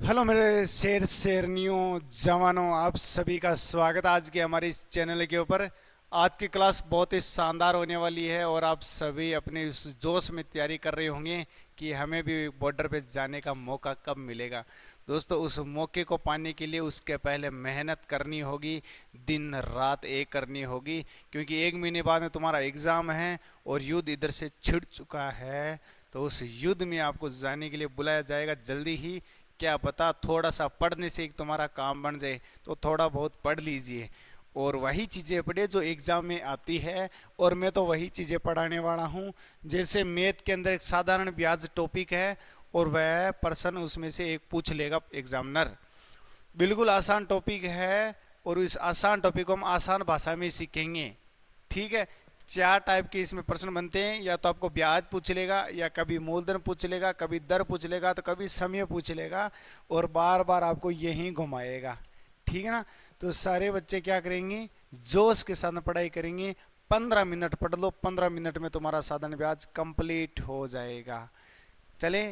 Hello मेरे शेर शेरनियों जवानों, आप सभी का स्वागत है आज के हमारे इस चैनल के ऊपर। आज की क्लास बहुत ही शानदार होने वाली है और आप सभी अपने उस जोश में तैयारी कर रहे होंगे कि हमें भी बॉर्डर पे जाने का मौका कब मिलेगा। दोस्तों, उस मौके को पाने के लिए उसके पहले मेहनत करनी होगी, दिन रात एक करनी होगी, क्योंकि एक महीने बाद में तुम्हारा एग्ज़ाम है और युद्ध इधर से छिड़ चुका है। तो उस युद्ध में आपको जाने के लिए बुलाया जाएगा जल्दी ही। क्या पता थोड़ा सा पढ़ने से एक तुम्हारा काम बन जाए, तो थोड़ा बहुत पढ़ लीजिए और वही चीज़ें पढ़े जो एग्ज़ाम में आती है। और मैं तो वही चीज़ें पढ़ाने वाला हूँ। जैसे मैथ के अंदर एक साधारण ब्याज टॉपिक है और वह पर्सन उसमें से एक पूछ लेगा एग्जामिनर। बिल्कुल आसान टॉपिक है और इस आसान टॉपिक को हम आसान भाषा में सीखेंगे। ठीक है। चार टाइप के इसमें प्रश्न बनते हैं, या तो आपको ब्याज पूछ लेगा, या कभी मूलधन पूछ लेगा, कभी दर पूछ लेगा, तो कभी समय पूछ लेगा और बार बार आपको यही घुमाएगा। ठीक है ना। तो सारे बच्चे क्या करेंगे, जोश के साथ पढ़ाई करेंगे। 15 मिनट पढ़ लो, 15 मिनट में तुम्हारा साधारण ब्याज कंप्लीट हो जाएगा। चले,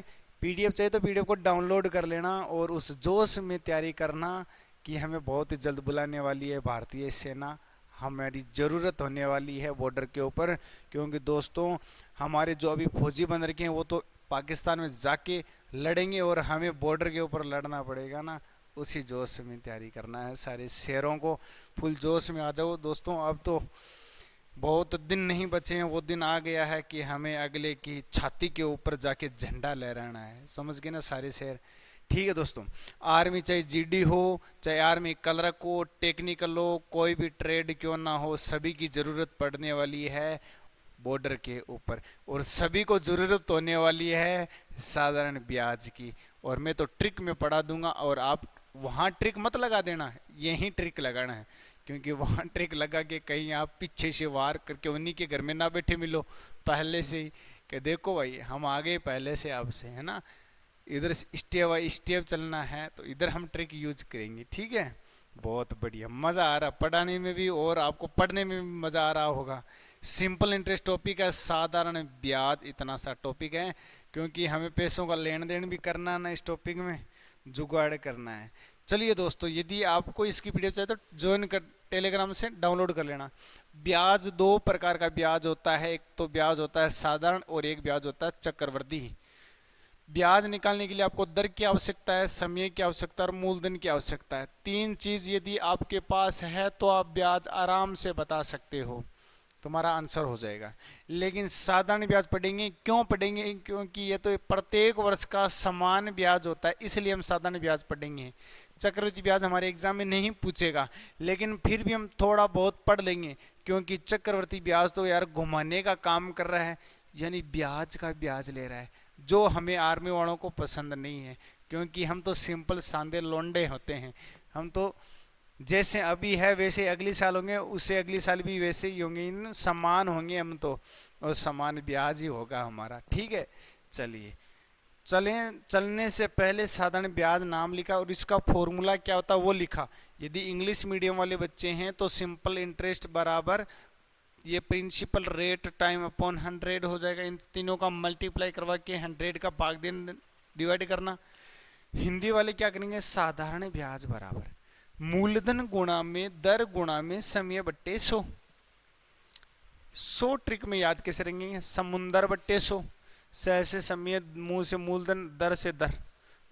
पीडीएफ चाहिए तो पीडीएफ को डाउनलोड कर लेना और उस जोश में तैयारी करना कि हमें बहुत ही जल्द बुलाने वाली है भारतीय सेना। हमारी ज़रूरत होने वाली है बॉर्डर के ऊपर, क्योंकि दोस्तों हमारे जो अभी फौजी बन रखे हैं वो तो पाकिस्तान में जाके लड़ेंगे और हमें बॉर्डर के ऊपर लड़ना पड़ेगा ना। उसी जोश में तैयारी करना है। सारे शेरों को फुल जोश में आ जाओ दोस्तों। अब तो बहुत दिन नहीं बचे हैं, वो दिन आ गया है कि हमें अगले की छाती के ऊपर जाके झंडा लहराना है। समझ गए ना सारे शेर। ठीक है दोस्तों, आर्मी चाहे जीडी हो, चाहे आर्मी कलरक हो, टेक्निकल हो, कोई भी ट्रेड क्यों ना हो, सभी की ज़रूरत पड़ने वाली है बॉर्डर के ऊपर। और सभी को ज़रूरत होने वाली है साधारण ब्याज की। और मैं तो ट्रिक में पढ़ा दूंगा और आप वहाँ ट्रिक मत लगा देना, यही ट्रिक लगाना है। क्योंकि वहाँ ट्रिक लगा के कहीं आप पीछे से वार करके उन्हीं के घर में ना बैठे मिलो पहले से ही कि देखो भाई हम आ गए पहले से आपसे, है ना। इधर स्टेप बाई स्टेप चलना है, तो इधर हम ट्रिक यूज करेंगे। ठीक है। बहुत बढ़िया, मज़ा आ रहा पढ़ाने में भी और आपको पढ़ने में भी मज़ा आ रहा होगा। सिंपल इंटरेस्ट टॉपिक है, साधारण ब्याज इतना सा टॉपिक है, क्योंकि हमें पैसों का लेन देन भी करना है ना, इस टॉपिक में जुगाड़ करना है। चलिए दोस्तों, यदि आपको इसकी पीडीएफ चाहिए तो ज्वाइन कर, टेलीग्राम से डाउनलोड कर लेना। ब्याज दो प्रकार का ब्याज होता है, एक तो ब्याज होता है साधारण और एक ब्याज होता है चक्रवृद्धि। ब्याज निकालने के लिए आपको दर की आवश्यकता है, समय की आवश्यकता है और मूलधन की आवश्यकता है। तीन चीज यदि आपके पास है तो आप ब्याज आराम से बता सकते हो, तुम्हारा आंसर हो जाएगा। लेकिन साधारण ब्याज पढ़ेंगे, क्यों पढ़ेंगे, क्योंकि ये तो प्रत्येक वर्ष का समान ब्याज होता है, इसलिए हम साधारण ब्याज पढ़ेंगे। चक्रवृद्धि ब्याज हमारे एग्जाम में नहीं पूछेगा, लेकिन फिर भी हम थोड़ा बहुत पढ़ लेंगे, क्योंकि चक्रवृद्धि ब्याज तो यार घुमाने का काम कर रहा है, यानी ब्याज का ब्याज ले रहा है, जो हमें आर्मी वालों को पसंद नहीं है। क्योंकि हम तो सिंपल सांदे लोंडे होते हैं। हम तो जैसे अभी है वैसे अगली साल होंगे, उससे अगली साल भी वैसे ही होंगे, इन समान होंगे हम तो, और समान ब्याज ही होगा हमारा। ठीक है। चलिए, चलने से पहले साधारण ब्याज नाम लिखा और इसका फॉर्मूला क्या होता है वो लिखा। यदि इंग्लिश मीडियम वाले बच्चे हैं तो सिंपल इंटरेस्ट बराबर ये प्रिंसिपल रेट टाइम अपॉन 100 हो जाएगा। इन तीनों का मल्टीप्लाई करवा के 100 का भाग दिन डिवाइड करना। हिंदी वाले क्या करेंगे, साधारण ब्याज बराबर मूलधन गुणा में दर गुणा में समय बट्टे 100। 100 ट्रिक में याद कैसे रहेंगे, समुंदर बट्टे 100, सह से समय, मुंह से मूलधन, दर से दर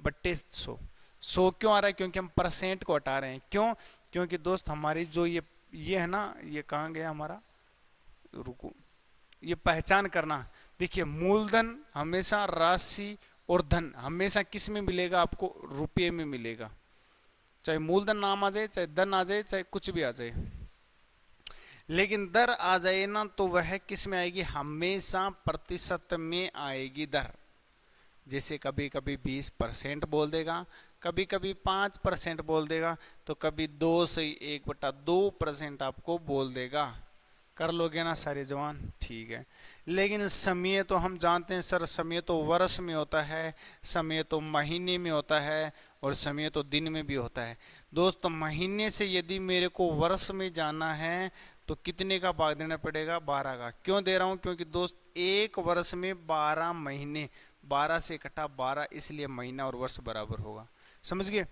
बट्टे 100। 100 क्यों आ रहा है, क्योंकि हम परसेंट को हटा रहे हैं। क्यों, क्योंकि दोस्त हमारी जो ये है ना, ये कहाँ गया हमारा, रुको, ये पहचान करना। देखिए, मूलधन हमेशा राशि और धन हमेशा किस में मिलेगा, आपको रुपये में मिलेगा। चाहे मूलधन नाम आ जाए, चाहे धन आ जाए, चाहे कुछ भी आ जाए, लेकिन दर आ जाए ना तो वह किस में आएगी, हमेशा प्रतिशत में आएगी दर। जैसे कभी कभी 20% बोल देगा, कभी कभी 5% बोल देगा, तो कभी 2 से 1/2% आपको बोल देगा। कर लोगे ना सारे जवान, ठीक है। लेकिन समय तो हम जानते हैं सर, समय तो वर्ष में होता है, समय तो महीने में होता है और समय तो दिन में भी होता है। दोस्त, महीने से यदि मेरे को वर्ष में जाना है तो कितने का भाग देना पड़ेगा, 12 का। क्यों दे रहा हूँ, क्योंकि दोस्त एक वर्ष में 12 महीने, 12 से इकट्ठा 12, इसलिए महीना और वर्ष बराबर होगा। समझ गए।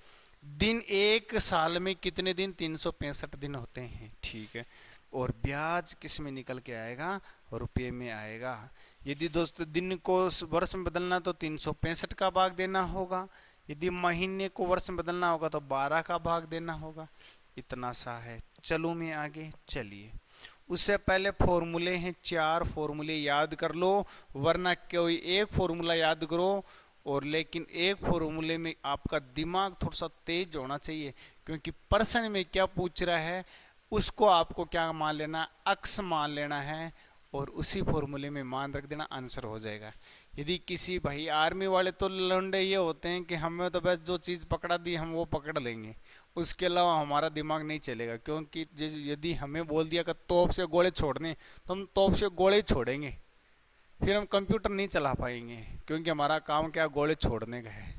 दिन एक साल में कितने दिन, 365 दिन होते हैं, ठीक है। और ब्याज किस में निकल के आएगा, रुपये में आएगा। यदि दोस्तों दिन को वर्ष में बदलना तो 365 का भाग देना होगा, यदि महीने को वर्ष में बदलना होगा तो 12 का भाग देना होगा। इतना सा है। चलो मैं आगे, चलिए। उससे पहले फॉर्मूले हैं, 4 फॉर्मूले याद कर लो, वरना कोई एक फॉर्मूला याद करो। और लेकिन एक फॉर्मूले में आपका दिमाग थोड़ा सा तेज होना चाहिए, क्योंकि प्रश्न में क्या पूछ रहा है उसको आपको क्या मान लेना, अक्स मान लेना है, और उसी फॉर्मूले में मान रख देना, आंसर हो जाएगा। यदि किसी भाई आर्मी वाले तो लंडे ये होते हैं कि हमें तो बस जो चीज़ पकड़ा दी हम वो पकड़ लेंगे, उसके अलावा हमारा दिमाग नहीं चलेगा। क्योंकि यदि हमें बोल दिया कि तोप से गोले छोड़ने, तो हम तोप से गोले छोड़ेंगे, फिर हम कंप्यूटर नहीं चला पाएंगे, क्योंकि हमारा काम क्या, गोले छोड़ने का है।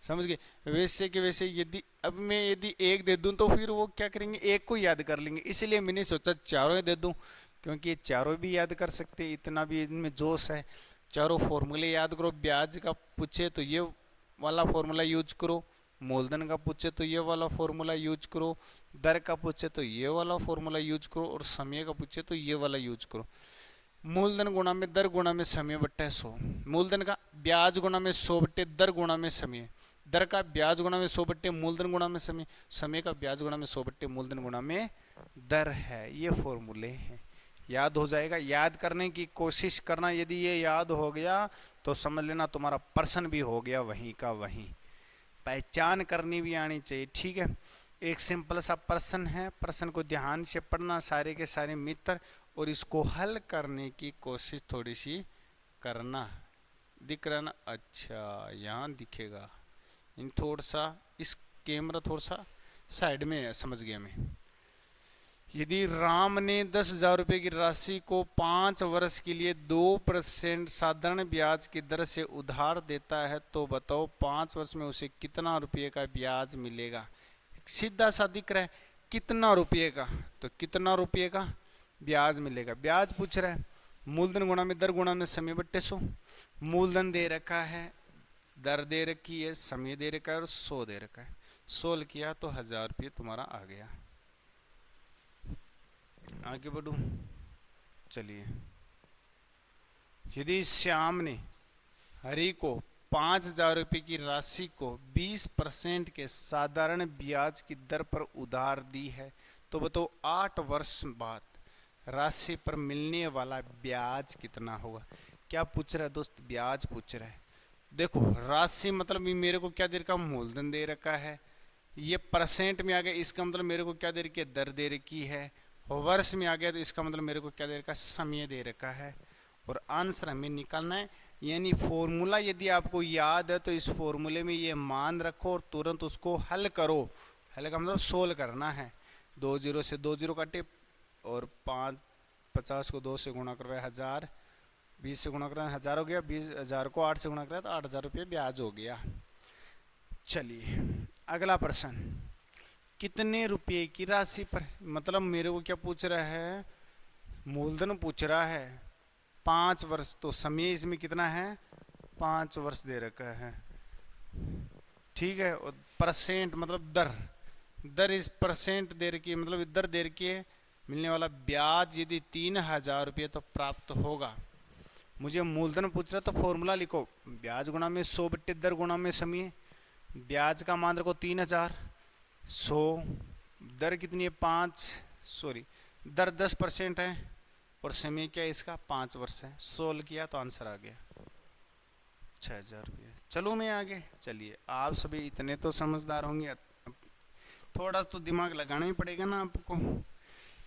समझ गए। वैसे कि वैसे यदि एक दे दूं तो फिर वो क्या करेंगे, एक को याद कर लेंगे। इसलिए मैंने सोचा चारों ही दे दूं, क्योंकि ये चारों भी याद कर सकते हैं, इतना भी इनमें जोश है। चारों फॉर्मूले याद करो। ब्याज का पूछे तो ये वाला फॉर्मूला यूज करो, मूलधन का पूछे तो ये वाला फॉर्मूला यूज करो, दर का पूछे तो ये वाला फॉर्मूला यूज करो, और समय का पूछे तो ये वाला यूज करो। मूलधन गुणा में दर गुणा में समय बट्टे 100, मूलधन का ब्याज गुणा में 100 बट्टे दर गुणा में समय, दर का ब्याज गुणा में 100 बट्टे मूलधन गुणा में समय, समय का ब्याज गुणा में 100 बट्टे मूलधन गुणा में दर है। ये फॉर्मूले हैं, याद हो जाएगा। याद करने की कोशिश करना, यदि ये याद हो गया तो समझ लेना तुम्हारा प्रश्न भी हो गया वहीं का वहीं। पहचान करनी भी आनी चाहिए, ठीक है। एक सिंपल सा प्रश्न है, प्रश्न को ध्यान से पढ़ना सारे के सारे मित्र, और इसको हल करने की कोशिश थोड़ी सी करना। दिख रहा ना, अच्छा यहाँ दिखेगा, इन थोड़ा सा इस कैमरा थोड़ा सा साइड में है, समझ गया मैं। यदि राम ने 10,000 रुपये की राशि को 5 वर्ष के लिए 2% साधारण ब्याज की दर से उधार देता है, तो बताओ 5 वर्ष में उसे कितना रुपये का ब्याज मिलेगा। सीधा सा दिख रहा है, कितना रुपये का, तो कितना रुपये का ब्याज मिलेगा। ब्याज पूछ रहा है, मूलधन गुणा में दर गुणा में समय बट्टे 100। मूलधन दे रखा है, दर दे रखी है, समय दे रखा है, और 100 दे रखा है। 100 किया तो 1000 रुपये तुम्हारा आ गया। आगे बढ़ूं, चलिए। यदि श्याम ने हरि को 5,000 रुपये की राशि को 20% के साधारण ब्याज की दर पर उधार दी है, तो बताओ 8 वर्ष बाद राशि पर मिलने वाला ब्याज कितना होगा। क्या पूछ रहा है दोस्त, ब्याज पूछ रहा है। देखो राशि मतलब मेरे को क्या दे रखा, मूलधन दे रखा है, ये परसेंट में आ गया, इसका मतलब मेरे को क्या दे रखी है, दर दे रखी है। वर्ष में आ गया तो इसका मतलब मेरे को क्या दे रखा है, समय दे रखा है। और आंसर हमें निकालना है, यानी फॉर्मूला यदि आपको याद है तो इस फॉर्मूले में ये मान रखो और तुरंत उसको हल करो। हल का मतलब सोल्व करना है। 2 0 से 2 0 काटे, और 50 को 2 से गुणा कर रहे हैं 1000, 20 से गुणा कर रहे हैं 1000 हो गया, 20,000 को 8 से गुणा कर रहे हैं तो 8,000 रुपये ब्याज हो गया। चलिए अगला प्रश्न, कितने रुपये की राशि पर, मतलब मेरे को क्या पूछ रहा है, मूलधन पूछ रहा है 5 वर्ष, तो समय इसमें कितना है, 5 वर्ष दे रखा है, ठीक है। और परसेंट मतलब दर, दर इस परसेंट दे रखी है, मतलब दर दे रखी है। मिलने वाला ब्याज यदि 3,000 रुपये तो प्राप्त होगा। मुझे मूलधन पूछ रहा तो फॉर्मूला लिखो, ब्याज गुणा में 100 बट्टे दर गुणा में समय। ब्याज का मान रखो 3,000, 100, दर कितनी है 5, सॉरी दर 10% है, और समय क्या है इसका 5 वर्ष है। 16 किया तो आंसर आ गया 6,000 रुपये। चलो मैं आगे, चलिए आप सभी इतने तो समझदार होंगे, थोड़ा तो दिमाग लगाना ही पड़ेगा ना आपको,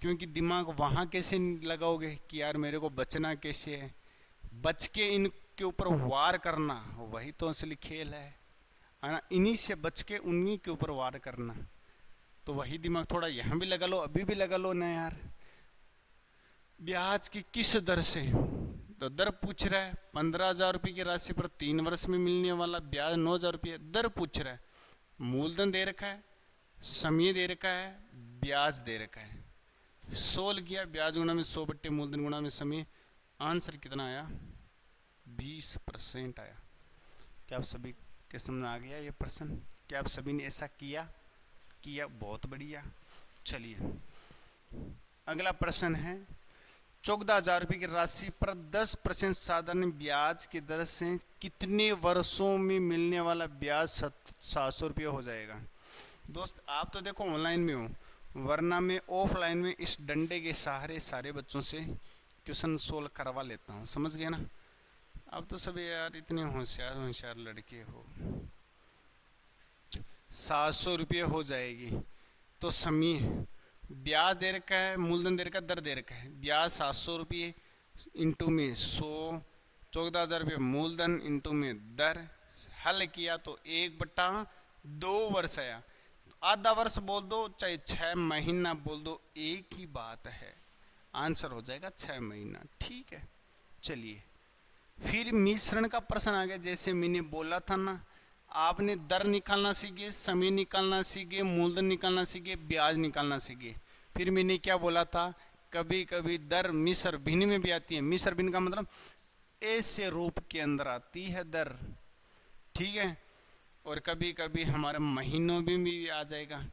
क्योंकि दिमाग वहाँ कैसे लगाओगे कि यार मेरे को बचना कैसे है, बच के इनके ऊपर वार करना, वही तो असली खेल है ना। इन्हीं से बच के उन्हीं के ऊपर वार करना, तो वही दिमाग थोड़ा यहाँ भी लगा लो, अभी भी लगा लो ना यार। ब्याज की किस दर से, तो दर पूछ रहा है 15,000 रुपये की राशि पर 3 वर्ष में मिलने वाला ब्याज 9,000 रुपये, दर पूछ रहा है। मूलधन दे रखा है, समय दे रखा है, ब्याज दे रखा है। 16 किया, ब्याज गुणा में 100 बट्टे मूलधन गुणा में समय, आंसर कितना आया, 20% आया। क्या आप सभी के समझ आ गया ये प्रश्न। क्या आप सभी ने ऐसा किया? किया, बहुत बढ़िया। चलिए अगला प्रश्न है, 14,000 रुपये की राशि पर 10% साधारण ब्याज की दर से कितने वर्षों में मिलने वाला ब्याज 700 रुपये हो जाएगा? दोस्त आप तो देखो ऑनलाइन में हो, वरना मैं ऑफलाइन में इस डंडे के सहारे सारे बच्चों से क्वेश्चन सोल्व करवा लेता हूँ, समझ गए ना? अब तो सभी यार इतने होशियार होशियार लड़के हो। 700 रुपये हो जाएगी। तो समय, ब्याज दे रखा है, मूलधन दे रखा है, दर दे रखा है। ब्याज 700 रुपये इंटू में 100, 14,000 रुपये मूलधन इंटू में दर, हल किया तो 1/2 वर्ष आया। आधा वर्ष बोल दो चाहे 6 महीना बोल दो, एक ही बात है, आंसर हो जाएगा 6 महीना। ठीक है, चलिए फिर मिश्रण का प्रश्न आ गया। जैसे मैंने बोला था ना, आपने दर निकालना सीखे, समय निकालना सीखे, मूलधन निकालना सीखे, ब्याज निकालना सीखे। फिर मैंने क्या बोला था, कभी कभी दर मिश्र भिन्न में भी आती है। मिश्र भिन्न का मतलब ऐसे रूप के अंदर आती है दर, ठीक है, और कभी कभी हमारे महीनों में भी आ जाएगा।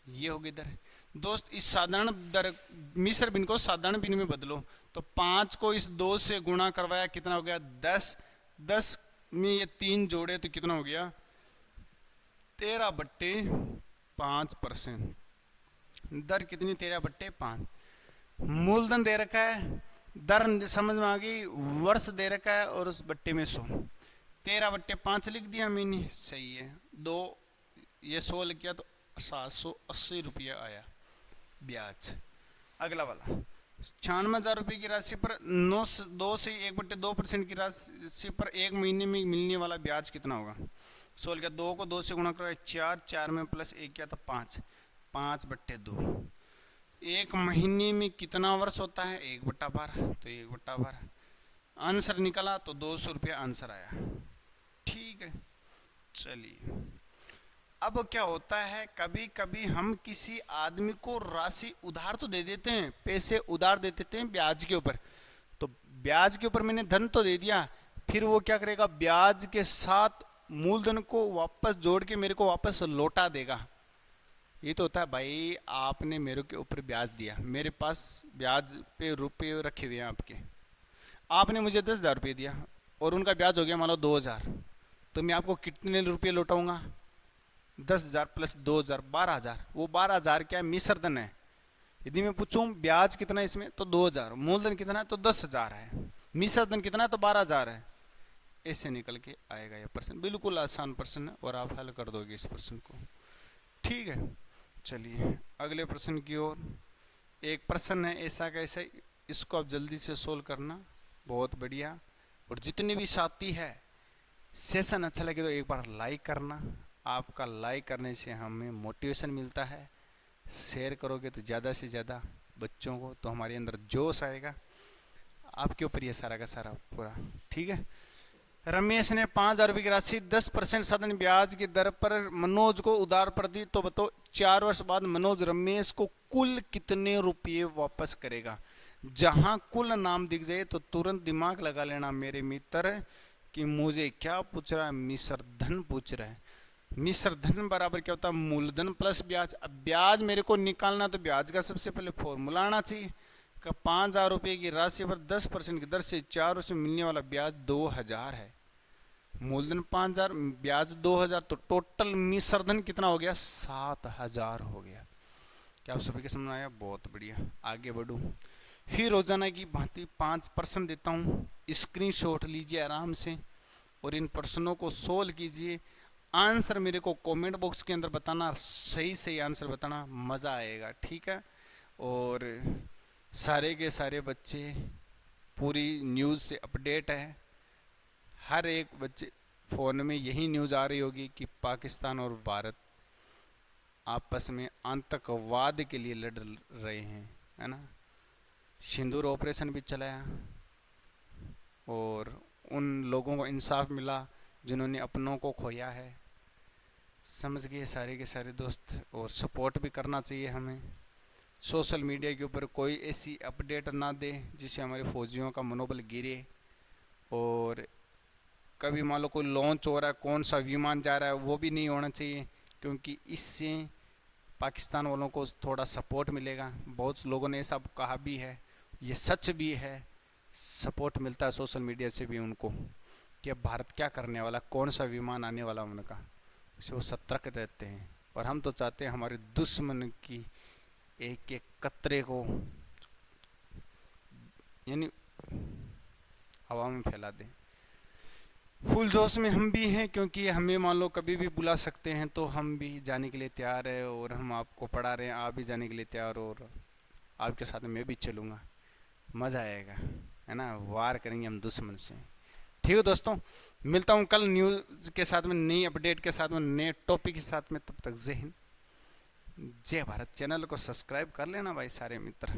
ये होगी दर। दोस्त इस साधारण दर मिश्र भिन्न को साधारण भिन्न में बदलो, तो 5 को इस 2 से गुणा करवाया, कितना हो गया 10। 10 में ये 3 जोड़े तो कितना हो गया 13/5%। दर कितनी 13/5। मूलधन दे रखा है, दर समझ में आ गई, वर्ष दे रखा है और उस बट्टे में 100। 13/5 लिख दिया मैंने, सही है। 2 ये 100 लिख किया तो 780 रुपया आया ब्याज। अगला वाला 96,000 रुपये की राशि पर 2 से 1/2% की राशि पर 1 महीने में मिलने वाला ब्याज कितना होगा? 16 का 2 को 2 से गुणा करो 4, 4 में प्लस 1 क्या था 5, 5/2। 1 महीने में कितना वर्ष होता है 1/12, तो 1/12 आंसर निकला तो 200 रुपया आंसर आया। ठीक है, चलिए अब क्या होता है, कभी कभी हम किसी आदमी को राशि उधार तो दे देते हैं, पैसे उधार दे देते हैं ब्याज के ऊपर। तो ब्याज के ऊपर मैंने धन तो दे दिया, फिर वो क्या करेगा, ब्याज के साथ मूलधन को वापस जोड़ के मेरे को वापस लौटा देगा। ये तो होता है भाई, आपने मेरे के ऊपर ब्याज दिया, मेरे पास ब्याज पे रुपये रखे हुए हैं आपके, आपने मुझे 10,000 रुपये दिया और उनका ब्याज हो गया मान लो 2,000, तो मैं आपको कितने रुपये लौटाऊंगा? 10,000 प्लस 2,000 12,000। वो 12,000 क्या है, मिश्र धन है। यदि मैं पूछूं ब्याज कितना है इसमें तो 2,000, मूलधन कितना है तो 10,000 है, मिश्र धन कितना है तो 12,000 है। ऐसे निकल के आएगा ये प्रश्न, बिल्कुल आसान प्रश्न है और आप हल कर दोगे इस प्रश्न को। ठीक है, चलिए अगले प्रश्न की ओर। एक प्रश्न है ऐसा कैसे, इसको आप जल्दी से सोल्व करना, बहुत बढ़िया। और जितने भी साथी है सेशन अच्छा लगे तो एक बार लाइक करना, आपका लाइक करने से हमें मोटिवेशन मिलता है। शेयर करोगे तो ज़्यादा से ज़्यादा बच्चों को, तो हमारे अंदर जोश आएगा। आपके ऊपर ये सारा का सारा पूरा। ठीक है, रमेश ने 5,000 रुपये की राशि 10% साधारण ब्याज की दर पर मनोज को उधार पर दी, तो बताओ 4 वर्ष बाद मनोज रमेश को कुल कितने रुपये वापस करेगा? जहां कुल नाम दिख जाए तो तुरंत दिमाग लगा लेना मेरे मित्र कि मुझे क्या पूछ रहा है, मिश्र धन पूछ रहा है। मिश्र धन बराबर क्या होता है, मूलधन प्लस ब्याज। अब ब्याज मेरे को निकालना तो ब्याज का सबसे पहले फॉर्मूला आना चाहिए। 5,000 रुपये की राशि पर 10% की दर से 4 वर्ष में मिलने वाला ब्याज 2,000 है। मूलधन 5,000, ब्याज 2,000, तो टोटल मिश्रधन कितना हो गया 7,000 हो गया। क्या आप सभी के समझ आया? बहुत बढ़िया, आगे बढ़ूँ। फिर रोजाना की भांति 5 प्रश्न देता हूँ, स्क्रीनशॉट लीजिए आराम से और इन प्रश्नों को सोल्व कीजिए। आंसर मेरे को कमेंट बॉक्स के अंदर बताना, सही सही आंसर बताना, मज़ा आएगा। ठीक है, और सारे के सारे बच्चे पूरी न्यूज़ से अपडेट है। हर एक बच्चे फ़ोन में यही न्यूज़ आ रही होगी कि पाकिस्तान और भारत आपस में आतंकवाद के लिए लड़ रहे हैं, है ना। सिंदूर ऑपरेशन भी चलाया और उन लोगों को इंसाफ मिला जिन्होंने अपनों को खोया है। समझ गए सारे के सारे दोस्त, और सपोर्ट भी करना चाहिए हमें। सोशल मीडिया के ऊपर कोई ऐसी अपडेट ना दे जिससे हमारे फौजियों का मनोबल गिरे। और कभी मान लो कोई लॉन्च हो रहा है, कौन सा विमान जा रहा है, वो भी नहीं होना चाहिए, क्योंकि इससे पाकिस्तान वालों को थोड़ा सपोर्ट मिलेगा। बहुत लोगों ने सब कहा भी है, ये सच भी है, सपोर्ट मिलता है सोशल मीडिया से भी उनको कि अब भारत क्या करने वाला, कौन सा विमान आने वाला उनका, इससे वो सतर्क रहते हैं। और हम तो चाहते हैं हमारे दुश्मन की एक एक कतरे को यानी हवा में फैला दें। फुल जोश में हम भी हैं, क्योंकि हमें मान लो कभी भी बुला सकते हैं, तो हम भी जाने के लिए तैयार है। और हम आपको पढ़ा रहे हैं, आप भी जाने के लिए तैयार हो, और आपके साथ मैं भी चलूँगा, मज़ा आएगा, है ना। वार करेंगे हम दुश्मन से। ठीक है दोस्तों, मिलता हूँ कल न्यूज़ के साथ में, नई अपडेट के साथ में, नए टॉपिक के साथ में। तब तक जय हिंद, जय भारत। चैनल को सब्सक्राइब कर लेना भाई सारे मित्र।